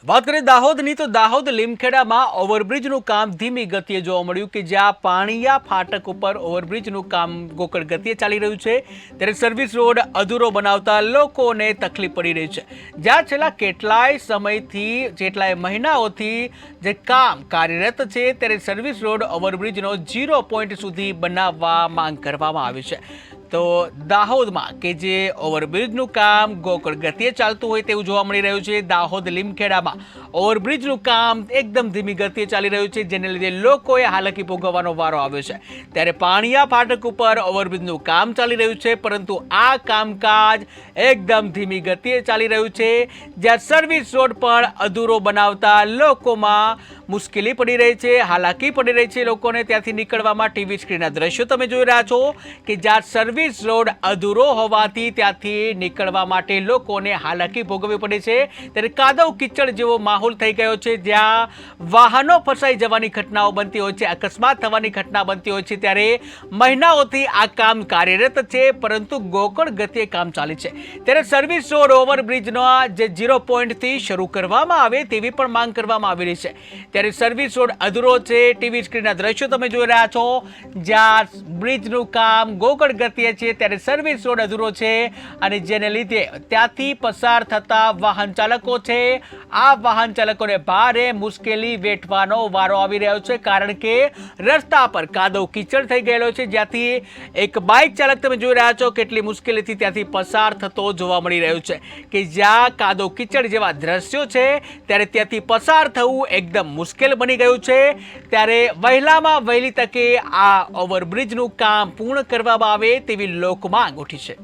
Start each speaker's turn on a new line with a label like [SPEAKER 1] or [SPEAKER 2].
[SPEAKER 1] વાત કરીએ દાહોદની તો દાહોદ લીમખેડામાં ઓવરબ્રિજનું કામ ધીમી ગતિએ જોવા મળ્યું કે જ્યાં પાણીયા ફાટક ઉપર ઓવરબ્રિજનું કામ ગોકળ ગતિએ ચાલી રહ્યું છે ત્યારે સર્વિસ રોડ અધૂરો બનાવતા લોકોને તકલીફ પડી રહી છે। જ્યાં છેલ્લા કેટલાય મહિનાઓથી જે કામ કાર્યરત છે ત્યારે સર્વિસ રોડ ઓવરબ્રિજનો 0 પોઈન્ટ સુધી બનાવવા માંગ કરવામાં આવી છે। તો દાહોદમાં કે જે ઓવરબ્રિજનું કામ ગોકળ ગતિએ ચાલતું હોય તેવું જોવા મળી રહ્યું છે। દાહોદ લીમખેડામાં ઓવરબ્રિજનું કામ એકદમ ધીમી ગતિએ ચાલી રહ્યું છે જેને લીધે લોકોએ હાલાકી ભોગવવાનો વારો આવ્યો છે। ત્યારે પાણીયા ફાટક ઉપર ઓવરબ્રિજનું કામ ચાલી રહ્યું છે પરંતુ આ કામકાજ એકદમ ધીમી ગતિએ ચાલી રહ્યું છે જ્યાં સર્વિસ રોડ પણ અધૂરો બનાવતા લોકોમાં મુશ્કેલી પડી રહી છે, હાલાકી પડી રહી છે લોકોને ત્યાંથી નીકળવામાં। ટીવી સ્ક્રીનના દ્રશ્યો તમે જોઈ રહ્યા છો કે જ્યાં સર્વિસ રોડ અધૂરો હોવાથી ત્યાંથી નીકળવા માટે લોકોને હાલાકી ભોગવવી પડે છે। ત્યારે કાદવ કીચડ જેવો માહોલ થઈ ગયો છે જ્યાં વાહનો ફસાઈ જવાની ઘટનાઓ બનતી હોય છે, અકસ્માત થવાની ઘટના બનતી હોય છે। ત્યારે મહિનાઓથી આ કામ કાર્યરત છે પરંતુ ગોકળ ગતિએ કામ ચાલે છે। ત્યારે સર્વિસ રોડ ઓવરબ્રિજનો જે 0 પોઈન્ટથી શરૂ કરવામાં આવે તેવી પણ માંગ કરવામાં આવી રહી છે। ત્યારે સર્વિસ રોડ અધૂરો છે। ટીવી સ્ક્રીનના દ્રશ્યો તમે જોઈ રહ્યા છો જ્યાં બ્રિજનું કામ ગોકળ ગતિએ છે ત્યારે સર્વિસ રોડ અધૂરો છે અને જેને લીધે ત્યાંથી પસાર થતા વાહન ચાલકો છે આ વાહન ચાલકોને ભારે મુશ્કેલી વેઠવાનો વારો આવી રહ્યો છે કારણ કે રસ્તા પર કાદવ કીચડ થઈ ગયેલો છે જ્યાંથી એક બાઇક ચાલક તમે જોઈ રહ્યા છો કેટલી મુશ્કેલીથી ત્યાંથી પસાર થતો જોવા મળી રહ્યો છે કે જ્યાં કાદવ કીચડ જેવા દ્રશ્યો છે ત્યારે ત્યાંથી પસાર થવું એકદમ મુશ્કેલ બની ગયું છે। ત્યારે વહેલામાં વહેલી તકે આ ઓવરબ્રિજનું કામ પૂર્ણ કરવામાં આવે તેવી લોકમાંગ ઉઠી છે।